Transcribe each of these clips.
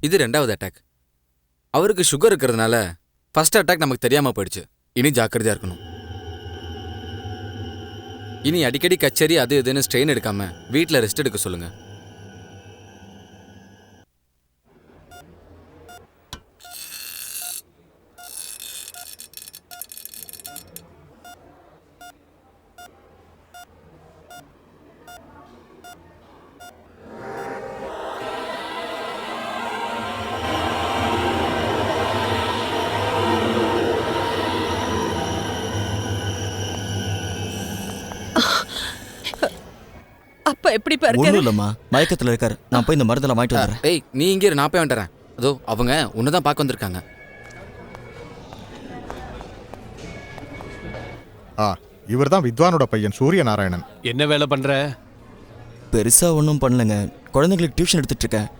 இது 2வது அட்டாக். அவருக்கு சுகர் இருக்கிறதுனால ஃபர்ஸ்ட் அட்டாக் நமக்கு தெரியாம போயிடுச்சு. இனி ஜாக்கிரதையா இருக்கணும். இனி அடிக்கடி கச்சேரி அது இதுன்னு ஸ்ட்ரெயின் எடுக்காம வீட்டில் ரெஸ்ட் எடுக்க சொல்லுங்க. அப்பா எப்படி பாருங்க? ஒண்ணும் இல்லம்மா, மயக்கத்துல இருக்காரு. நான் போய் இந்த மருந்தெல்லாம் வாங்கிட்டு வந்துடுறேன். ஏய், நீ இங்கே நான் போய் வந்துடுறேன். அதோ அவங்க உன்னதான் பார்க்க வந்திருக்காங்க. இவர் தான் வித்வானோட பையன் சூரியநாராயணன். என்ன வேலை பண்ற? பெருசா ஒன்றும் பண்ணலங்க. குழந்தைங்களுக்கு டியூஷன் எடுத்துட்டு இருக்கேன்.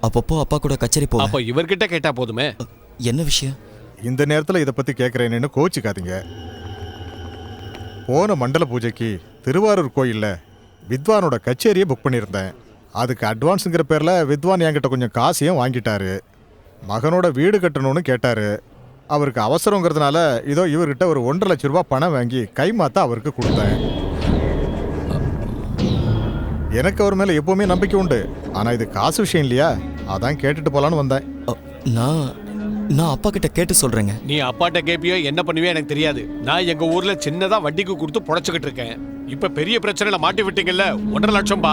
அப்பப்போ அப்பா கூட கச்சேரி போவேன். அப்ப இவர்கிட்ட கேட்டா போதுமே. என்ன விஷயம்? இந்த நேரத்தில் இதை பற்றி கேட்குறேன்னு கோச்சிக்காதீங்க. போன மண்டல பூஜைக்கு திருவாரூர் கோயிலில் வித்வானோட கச்சேரியை புக் பண்ணியிருந்தேன். அதுக்கு அட்வான்ஸுங்கிற பேரில் வித்வான் என்கிட்ட கொஞ்சம் காசையும் வாங்கிட்டாரு. மகனோட வீடு கட்டணும்னு கேட்டார். அவருக்கு அவசரங்கிறதுனால இதோ இவர்கிட்ட ஒரு 1.5 லட்ச ரூபா பணம் வாங்கி கைமாத்த அவருக்கு கொடுத்தேன். எனக்கு அவர் மேலே எப்போவுமே நம்பிக்கை உண்டு. ஆனால் இது காசு விஷயம் இல்லையா, அதான் கேட்டுட்டு போகலான்னு வந்தேன். நான் அப்பா கிட்ட கேட்டு சொல்றேங்க. நீ அப்பாட்ட கேப்பியோ என்ன பண்ணுவியோ எனக்கு தெரியாது. நான் எங்க ஊர்ல சின்னதா வட்டிக்கு கொடுத்து புடைச்சுக்கிட்டு இருக்கேன். இப்ப பெரிய பிரச்சனைல மாட்டி விட்டீங்கல்ல, 1.5 லட்சம் பா.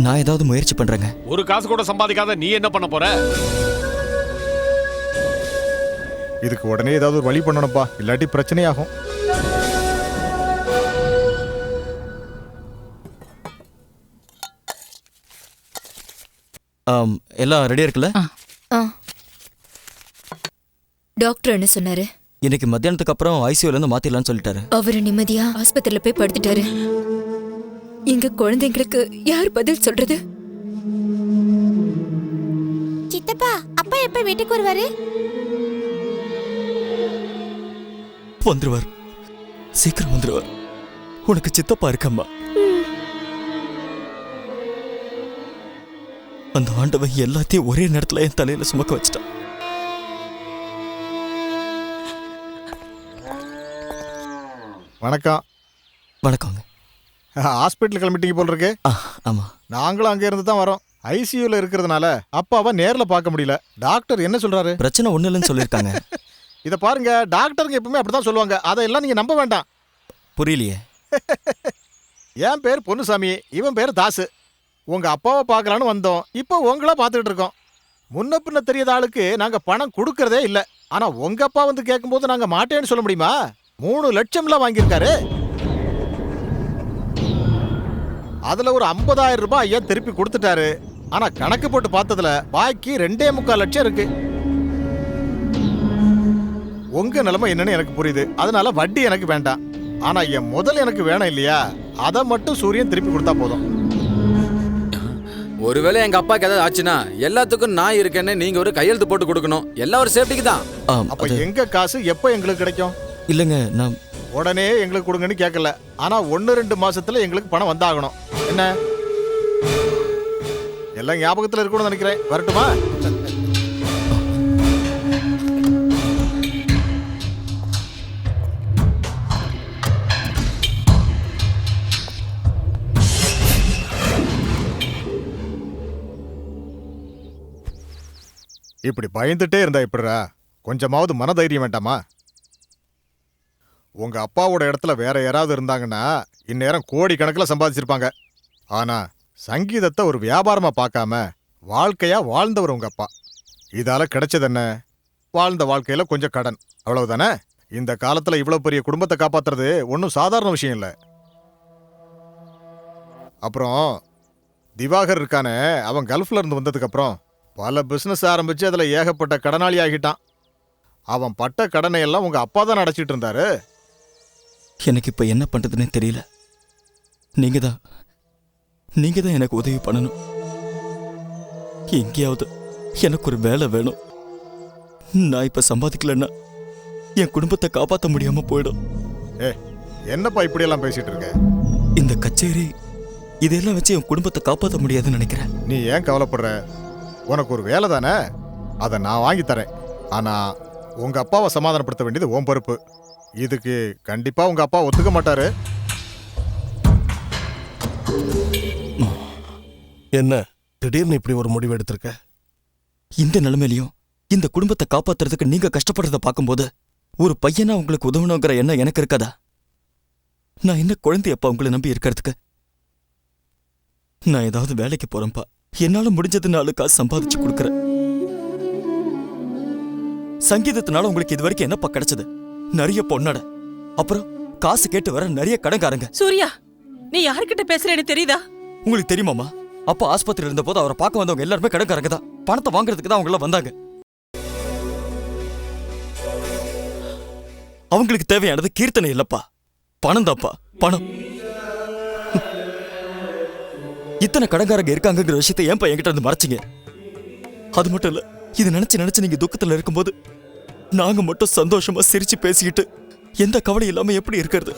நான் ஏதாவது முயற்சி பண்றேங்க. ஒரு காசு கூட சம்பாதிக்காத நீ என்ன பண்ண போற? இதுக்கு உடனே ஏதாவது ஒரு வழி பண்ணணும்ப்பா, இல்லாட்டி பிரச்சனையாகும். எல்லாம் ரெடியா இருக்குல்ல? டாக்டர் என்ன சொன்னாரு? இன்னைக்கு மத்தியானத்துக்கு அப்புறம் ஐசியூல இருந்து மாத்திடலாம்னு சொல்லிட்டாரு. அவரு நிம்மதியா ஆஸ்பத்திரியில போய் படுத்துட்டாரு. எங்க குழந்தைங்களுக்கு யார் பதில் சொல்றது? சித்தப்பா, அப்பா எப்ப வீட்டுக்கு வருவாரு? வந்துருவார், சீக்கிரம் வந்துருவார். உனக்கு சித்தப்பா இருக்கம்மா. அந்த ஆண்டவன் எல்லாத்தையும் ஒரே நேரத்துல என் தலையில சுமக்க வச்சிட்டான். வணக்கம். வணக்கங்க. ஹாஸ்பிட்டல் கிளம்பிட்டீங்க போல் இருக்கு. ஆமா, நாங்களும் அங்கே இருந்து தான் வரோம். ஐசியூல இருக்கிறதுனால அப்பாவை நேரில் பார்க்க முடியல. டாக்டர் என்ன சொல்றாரு? பிரச்சனை ஒண்ணு இல்லைன்னு சொல்லியிருக்காங்க. இதை பாருங்க, டாக்டருங்க எப்பவுமே அப்படிதான் சொல்லுவாங்க. அதையெல்லாம் நீங்க நம்ப வேண்டாம். புரியலையே. என் பேர் பொன்னுசாமி, இவன் பேர் தாசு. உங்க அப்பாவை பார்க்கலான்னு வந்தோம். இப்போ உங்களா பார்த்துக்கிட்டு இருக்கோம். முன்ன பின்ன தெரியாத ஆளுக்கு நாங்க பணம் கொடுக்கறதே இல்லை. ஆனா உங்க அப்பா வந்து கேட்கும்போது நாங்க மாட்டேன்னு சொல்ல முடியுமா? 3 லட்சம்லாம் வாங்கியிருக்காரு. அதுல ஒரு 50,000 ரூபாய் ஐயா திருப்பி கொடுத்துட்டாரு. ஆனா கணக்கு போட்டு பார்த்ததுல பாக்கி 2.25 லட்சம் இருக்கு. உங்க நிலைமை என்னன்னு எனக்கு புரியுது. அதனால வட்டி எனக்கு வேண்டாம். ஆனா என் முதல் எனக்கு வேணும் இல்லையா, அதை மட்டும் சூரியன் திருப்பி கொடுத்தா போதும். ஒருவேளை எங்க அப்பாக்கு ஏதாவது ஆச்சுன்னா எல்லாத்துக்கும் நான் இருக்கேன்னு நீங்க ஒரு கையெழுத்து போட்டு கொடுக்கணும். எல்லா ஒரு சேஃப்டிக்கு தான். அப்ப எங்க காசு எப்போ எங்களுக்கு கிடைக்கும்? இல்லைங்க, நான் உடனே எங்களுக்கு கொடுங்கன்னு கேட்கல. ஆனா 1-2 மாசத்துல எங்களுக்கு பணம் வந்தாகணும். என்ன எல்லாம் ஞாபகத்துல இருக்கணும்னு நினைக்கிறேன். வரட்டுமா? இப்படி பயந்துட்டே இருந்தா எப்படிரா? கொஞ்சமாவது மனதைரியம் வேண்டாமா? உங்க அப்பாவோட இடத்துல வேற யாராவது இருந்தாங்கன்னா இந்நேரம் கோடி கணக்கில் சம்பாதிச்சிருப்பாங்க. ஆனா சங்கீதத்தை ஒரு வியாபாரமா பார்க்காம வாழ்க்கையா வாழ்ந்தவர் உங்க அப்பா. இதால கிடைச்சது என்ன? வாழ்ந்த வாழ்க்கையில கொஞ்சம் கடன், அவ்வளவுதானே. இந்த காலத்துல இவ்வளவு பெரிய குடும்பத்தை காப்பாத்துறது ஒன்றும் சாதாரண விஷயம் இல்லை. அப்புறம் திவாகர் இருக்கானே, அவன் கல்ஃப்ல இருந்து வந்ததுக்கு அப்புறம் பல பிசினஸ் ஆரம்பிச்சு அதுல ஏகப்பட்ட கடனாளி ஆகிட்டான். அவன் பட்ட கடனை எல்லாம் உங்க அப்பா தான் அடைச்சிட்டு இருந்தாரு. எனக்கு இப்ப என்ன பண்றதுன்னே தெரியல. நீங்க தான் எனக்கு உதவி பண்ணணும். எங்கேயாவது எனக்கு ஒரு வேலை வேணும். நான் இப்ப சம்பாதிக்கலன்னா என் குடும்பத்தை காப்பாற்ற முடியாம போயிடும். என்னப்பா இப்படி எல்லாம் பேசிட்டு இருக்க? இந்த கச்சேரி இதெல்லாம் வச்சு என் குடும்பத்தை காப்பாற்ற முடியாதுன்னு நினைக்கிறேன். நீ ஏன் கவலைப்படுற? உனக்கு ஒரு வேலை தானே, அதை நான் வாங்கி தரேன். ஆனா உங்க அப்பாவை சமாதானப்படுத்த வேண்டியது உன் பொறுப்பு. இதுக்கு கண்டிப்பா உங்க அப்பா ஒத்துக்க மாட்டாரு. என்ன திடீர்னு இப்படி ஒரு முடிவு எடுத்திருக்க? இந்த நிலைமையிலையும் இந்த குடும்பத்தை காப்பாத்துறதுக்கு நீங்க கஷ்டப்படுறத பார்க்கும்போது ஒரு பையனா உங்களுக்கு உதவணுங்கிற எண்ணம் எனக்கு இருக்காதா? நான் என்ன குழந்தையப்பா உங்களை நம்பி இருக்கிறதுக்கு? நான் ஏதாவது வேலைக்கு போறேன்ப்பா. என்னால முடிஞ்சது 4 காசு சம்பாதிச்சு கொடுக்கறேன். சங்கீதத்தினால உங்களுக்கு இது வரைக்கும் என்னப்பா கிடைச்சது? நிறைய பொண்ணட, அப்புறம் காசு கேட்டு வர நிறைய கடன்காரங்க. சூர்யா, நீ யார்கிட்ட பேசுறேன்னு தெரியுதா? உங்களுக்கு தெரியுமாமா, அப்பா ஆஸ்பத்திரியில் இருந்த போது அவரை பார்க்க வந்தவங்க எல்லாருமே கடன்காரங்க தான். பணத்தை வாங்குறதுக்கு தான் அவங்க எல்லாம் வந்தாங்க. அவங்களுக்கு தேவையானது கீர்த்தனை இல்லப்பா, பணம் தான்ப்பா, பணம். இத்தனை கடன்காரங்க இருக்காங்கிற விஷயத்தை ஏன்பா என்கிட்ட இருந்து மறைச்சிங்க? அது மட்டும் இல்ல, இது நினைச்சு நீங்க துக்கத்துல இருக்கும்போது நாங்க மட்டும் சந்தோஷமா சிரிச்சு பேசிக்கிட்டு எந்த கவலை இல்லாம எப்படி இருக்கிறது?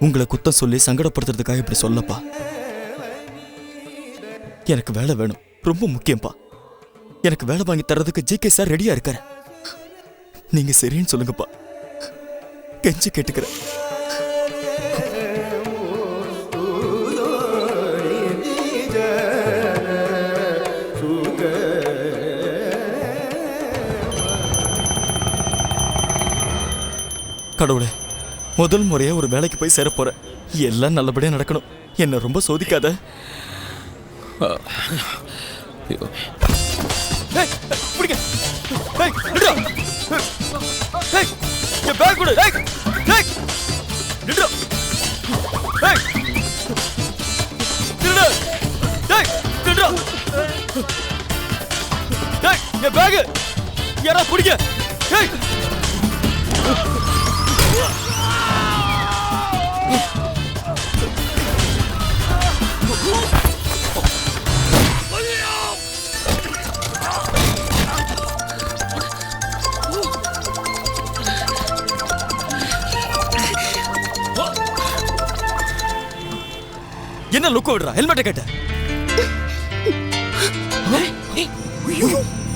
உங்களை குத்தம் சொல்லி சங்கடப்படுத்துறதுக்காக இப்படி சொல்லப்பா. எனக்கு வேலை வேணும், ரொம்ப முக்கியம்ப்பா. எனக்கு வேலை வாங்கி தர்றதுக்கு ஜிகே சார் ரெடியா இருக்காரு. நீங்க சரின்னு சொல்லுங்கப்பா, கெஞ்சி கேட்டுக்கிறேன். கடவுளே, முதல் முறையா ஒரு வேலைக்கு போய் சேர போறேன். எல்லாம் நல்லபடியா நடக்கணும். என்ன ரொம்ப சோதிக்காத. ஏய், பிடிங்க. ஏய், நில்றா. ஏய், என் பேக் கொடு. ஏய், ஏய், நில்றா. ஏய், நில்றா. ஏய், நில்றா. ஏய், என் பேக் யாரா பிடிங்க. ஏய், என்ன லுக் விடுறா? ஹெல்மெட்டை கேட்ட.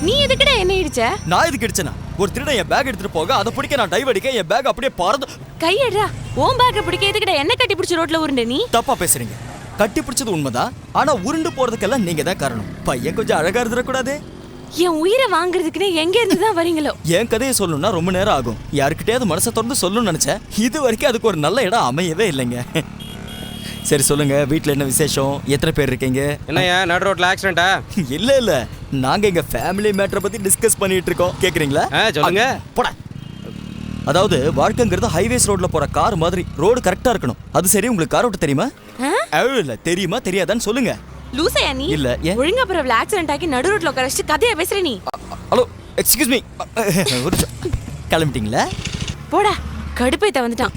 நீ எதுக்குடா என்ன இடிச்ச? நான் எதுக்கு இடிச்சேனா? ஒரு திருடன் என் பேக் எடுத்துட்டு போக அதை பிடிக்க நான் டைவ் அடிக்க என் பேக் அப்படியே பறந்து. கையடா, உன் பேக்க பிடிக்க எதுக்குடா என்ன கட்டி பிடிச்ச ரோட்ல உருண்ட நீ? தப்பா பேசுறீங்க. கட்டி பிடிச்சது உண்மைதான், ஆனா உருண்டு போறதுக்கெல்லாம் நீங்க தான் காரணம். பையன் கொஞ்சம் அழகா இருந்துடக்கூடாது. என் உயிரை வாங்குறதுக்குன்னு எங்க இருந்து தான் வரீங்களோ? என் கதையை சொல்லணும்னா ரொம்ப நேரம் ஆகும். யாருக்கிட்டயாவது மனசை திறந்து சொல்லணும்னு நினைச்சேன். இது வரைக்கும் அதுக்கு ஒரு நல்ல இடம் அமையவே இல்லைங்க. சரி சொல்லுங்க, வீட்ல என்ன விசேஷம்? எத்தனை பேர் இருக்கீங்க? என்னையா நடு ரோட்ல ஆக்சிடென்ட்டா? இல்ல இல்ல, நாங்க எங்க ஃபேமிலி மேட்டரை பத்தி டிஸ்கஸ் பண்ணிட்டு இருக்கோம். கேக்குறீங்களா? சொல்லுங்க. போடா. அதாவது வாழ்க்கைங்கிறது ஹைவேஸ் ரோட்ல போற கார் மாதிரி. ரோடு கரெக்டா இருக்கணும். அது சரி, உங்களுக்கு கார் ஓட்ட தெரியுமா? இல்ல, தெரியுமா தெரியாதான்னு சொல்லுங்க. லூசையா நீ? இல்ல, ஏன்? ஒழுங்கா பரவல ஆக்சிடென்ட் ஆகி நடு ரோட்ல உட்கார்ந்து கதையா பேசுற நீ? Hello, excuse me. கிளம்பிட்டீங்களா? போடா, கடுப்பைத்த வந்துட்டான்.